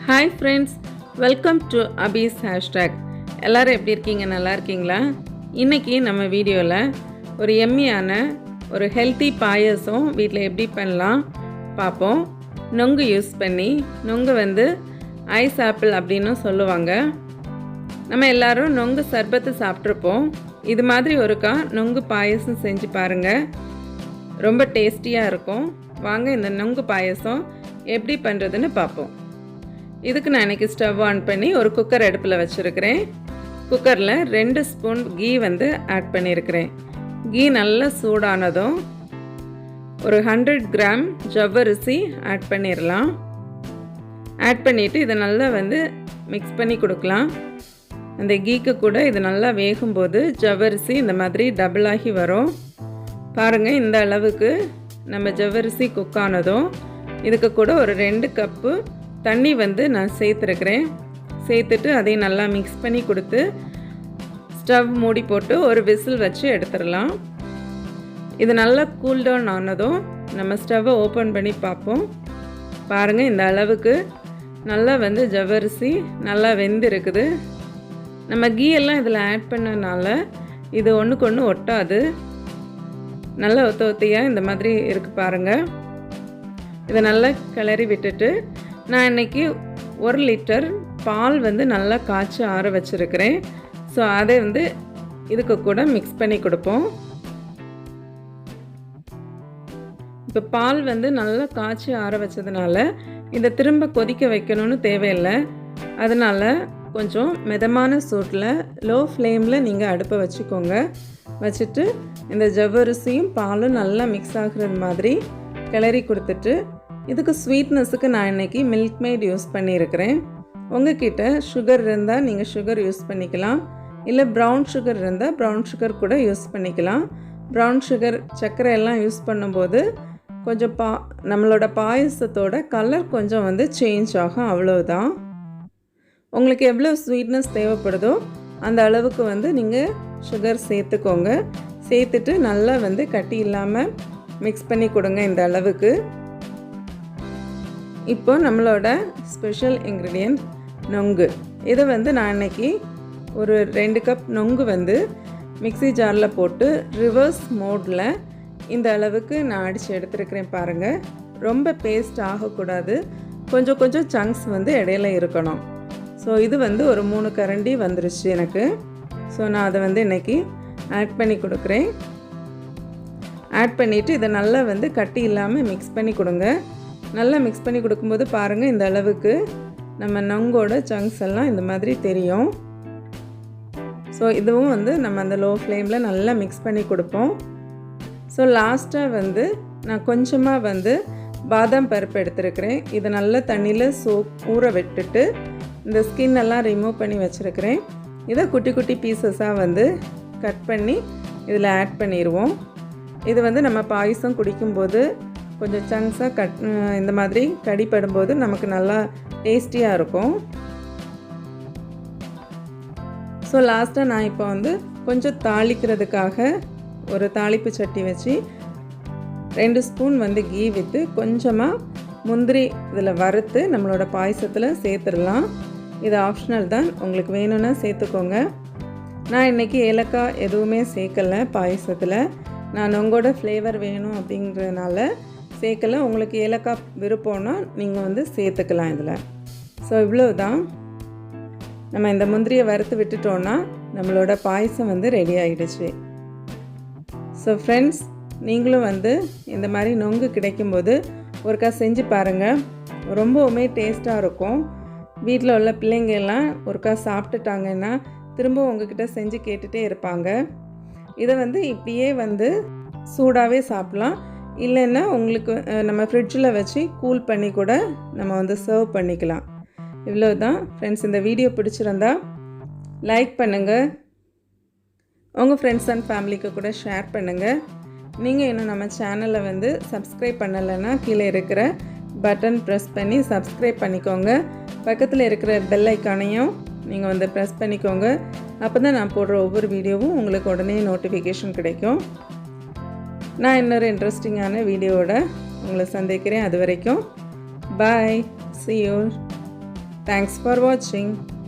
Hi friends, welcome to Abhi's hashtag. எல்லாரும் எப்படி இருக்கீங்க? நல்லா இருக்கீங்களா? இன்னைக்கு நம்ம வீடியோவில் ஒரு எம்மியான ஒரு ஹெல்த்தி பாயசம் வீட்டில் எப்படி பண்ணலாம் பார்ப்போம். நுங்கு யூஸ் பண்ணி, நுங்கு வந்து ஐஸ் ஆப்பிள் அப்படின்னு சொல்லுவாங்க. நம்ம எல்லாரும் நுங்கு சர்பத்து சாப்பிட்ருப்போம். இது மாதிரி ஒருக்கா நுங்கு பாயசம் செஞ்சு பாருங்கள், ரொம்ப டேஸ்டியாக இருக்கும். வாங்க இந்த நுங்கு பாயசம் எப்படி பண்ணுறதுன்னு பார்ப்போம். இதுக்கு நான் இன்றைக்கி ஸ்டவ் ஆன் பண்ணி ஒரு குக்கர் அடுப்பில் வச்சுருக்கிறேன். குக்கரில் 2 ஸ்பூன் கீ வந்து ஆட் பண்ணியிருக்கிறேன். கீ நல்லா சூடானதும் ஒரு 100 கிராம் ஜவ்வரிசி ஆட் பண்ணிடலாம். ஆட் பண்ணிவிட்டு இதை நல்லா வந்து மிக்ஸ் பண்ணி கொடுக்கலாம். அந்த கீக்கு கூட இது நல்லா வேகும்போது ஜவ்வரிசி இந்த மாதிரி டபுள் ஆகி வரும். பாருங்கள், இந்த அளவுக்கு நம்ம ஜவ்வரிசி குக் ஆனதும் இதுக்கு கூட ஒரு 2 கப்பு தண்ணி வந்து நான் சேர்த்துருக்கிறேன். சேர்த்துட்டு அதையும் நல்லா மிக்ஸ் பண்ணி கொடுத்து ஸ்டவ் மூடி போட்டு ஒரு விசில் வச்சு எடுத்துடலாம். இது நல்லா கூல் டவுன் ஆனதும் நம்ம ஸ்டவ்வை ஓப்பன் பண்ணி பார்ப்போம். பாருங்கள், இந்த அளவுக்கு நல்லா வந்து ஜவ்வரிசி நல்லா வெந்திருக்குது. நம்ம கீ எல்லாம் இதில் ஆட் பண்ணனால இது ஒன்றுக்கு ஒன்று ஒட்டாது, நல்லா ஒத்தையாக இந்த மாதிரி இருக்குது பாருங்கள். இதை நல்லா கிளறி விட்டுட்டு நான் இன்றைக்கி 1 லிட்டர் பால் வந்து நல்லா காய்ச்சி ஆற வச்சுருக்கிறேன். ஸோ அதை வந்து இதுக்கு கூட மிக்ஸ் பண்ணி கொடுப்போம். இப்போ பால் வந்து நல்லா காய்ச்சி ஆற வச்சதுனால இதை திரும்ப கொதிக்க வைக்கணும்னு தேவையில்லை. அதனால் கொஞ்சம் மிதமான சூட்டில் லோ ஃப்ளேமில் நீங்கள் அடுப்பை வச்சுக்கோங்க. வச்சுட்டு இந்த ஜவ்வரிசியும் பாலும் நல்லா மிக்ஸ் ஆகுறது மாதிரி கிளறி கொடுத்துட்டு, இதுக்கு ஸ்வீட்னஸுக்கு நான் இன்றைக்கி மில்க்மெய்ட் யூஸ் பண்ணியிருக்கிறேன். உங்கள்கிட்ட சுகர் இருந்தால் நீங்கள் சுகர் யூஸ் பண்ணிக்கலாம், இல்லை ப்ரௌன் சுகர் இருந்தால் ப்ரௌன் சுகர் கூட யூஸ் பண்ணிக்கலாம். ப்ரௌன் சுகர் சர்க்கரை எல்லாம் யூஸ் பண்ணும்போது கொஞ்சம் நம்மளோட பாயசத்தோட கலர் கொஞ்சம் வந்து சேஞ்ச் ஆகும், அவ்வளோதான். உங்களுக்கு எவ்வளோ ஸ்வீட்னஸ் தேவைப்படுதோ அந்த அளவுக்கு வந்து நீங்கள் சுகர் சேர்த்துக்கோங்க. சேர்த்துட்டு நல்லா வந்து கட்டி இல்லாமல் மிக்ஸ் பண்ணி கொடுங்க இந்த அளவுக்கு. இப்போ நம்மளோட ஸ்பெஷல் இன்க்ரீடியன்ட் நுங்கு. இதை வந்து நான் இன்றைக்கி ஒரு 2 கப் நுங்கு வந்து மிக்ஸி ஜாரில் போட்டு ரிவர்ஸ் மோடில் இந்த அளவுக்கு நான் அடித்து எடுத்துருக்கிறேன். பாருங்கள், ரொம்ப பேஸ்ட் ஆகக்கூடாது, கொஞ்சம் கொஞ்சம் சங்க்ஸ் வந்து இடையில இருக்கணும். ஸோ இது வந்து ஒரு 3 கரண்டி வந்துருச்சு எனக்கு. ஸோ நான் அதை வந்து இன்றைக்கி ஆட் பண்ணி கொடுக்குறேன். ஆட் பண்ணிவிட்டு இதை நல்லா வந்து கட்டி இல்லாமல் மிக்ஸ் பண்ணி கொடுங்க. நல்லா மிக்ஸ் பண்ணி கொடுக்கும்போது பாருங்கள், இந்த அளவுக்கு நம்ம நுங்கோட சங்க்ஸ் எல்லாம் இந்த மாதிரி தெரியும். ஸோ இதுவும் வந்து நம்ம அந்த லோ ஃப்ளேமில் நல்லா மிக்ஸ் பண்ணி கொடுப்போம். ஸோ லாஸ்ட்டாக வந்து நான் கொஞ்சமாக வந்து பாதாம் பருப்பு எடுத்துருக்கிறேன். இதை நல்லா தண்ணியில் ஊற விட்டுட்டு இந்த ஸ்கின் எல்லாம் ரிமூவ் பண்ணி வச்சுருக்கிறேன். இதை குட்டி குட்டி பீசஸாக வந்து கட் பண்ணி இதில் ஆட் பண்ணிடுவோம். இது வந்து நம்ம பாயசம் குடிக்கும்போது கொஞ்சம் சங்க்ஸாக இந்த மாதிரி கடிப்படும்போது நமக்கு நல்லா டேஸ்டியாக இருக்கும். ஸோ லாஸ்ட்டாக நான் இப்போ வந்து கொஞ்சம் தாளிக்கிறதுக்காக ஒரு தாளிப்பு சட்டி வச்சு 2 ஸ்பூன் வந்து கீ விட்டு கொஞ்சமாக முந்திரி இதில் வறுத்து நம்மளோட பாயசத்தில் சேர்த்துடலாம். இது ஆப்ஷனல் தான், உங்களுக்கு வேணும்னா சேர்த்துக்கோங்க. நான் இன்றைக்கி ஏலக்காய் எதுவுமே சேர்க்கலை பாயசத்தில். நான் உங்களோட ஃப்ளேவர் வேணும் அப்படிங்கிறதுனால சேர்க்கலை. உங்களுக்கு ஏலக்காய் விருப்பம்னா நீங்கள் வந்து சேர்த்துக்கலாம் இதில். ஸோ இவ்வளோ தான். நம்ம இந்த முந்திரியை வறுத்து விட்டுட்டோன்னா நம்மளோட பாயசம் வந்து ரெடி ஆகிடுச்சு. ஸோ ஃப்ரெண்ட்ஸ், நீங்களும் வந்து இந்த மாதிரி நுங்கு கிடைக்கும்போது ஒருக்கா செஞ்சு பாருங்கள், ரொம்பவுமே டேஸ்ட்டாக இருக்கும். வீட்டில் உள்ள பிள்ளைங்க எல்லாம் ஒருக்கா சாப்பிட்டுட்டாங்கன்னா திரும்ப உங்ககிட்ட செஞ்சு கேட்டுகிட்டே இருப்பாங்க. இதை வந்து இப்படியே வந்து சூடாகவே சாப்பிட்லாம், இல்லைன்னா உங்களுக்கு நம்ம ஃப்ரிட்ஜில் வச்சு கூல் பண்ணி கூட நம்ம வந்து சர்வ் பண்ணிக்கலாம். இவ்வளோ தான் ஃப்ரெண்ட்ஸ். இந்த வீடியோ பிடிச்சிருந்தா லைக் பண்ணுங்கள், உங்கள் ஃப்ரெண்ட்ஸ் அண்ட் ஃபேமிலிக்கு கூட ஷேர் பண்ணுங்கள். நீங்கள் இன்னும் நம்ம சேனலை வந்து சப்ஸ்கிரைப் பண்ணலைன்னா கீழே இருக்கிற பட்டன் ப்ரெஸ் பண்ணி சப்ஸ்கிரைப் பண்ணிக்கோங்க. பக்கத்தில் இருக்கிற பெல் ஐக்கானையும் நீங்கள் வந்து ப்ரெஸ் பண்ணிக்கோங்க. அப்போ தான் நான் போடுற ஒவ்வொரு வீடியோவும் உங்களுக்கு உடனே நோட்டிஃபிகேஷன் கிடைக்கும். நான் இன்னொரு இன்ட்ரெஸ்டிங்கான வீடியோவோட உங்களை சந்திக்கிறேன். அது வரைக்கும் பாய், see you. Thanks for watching.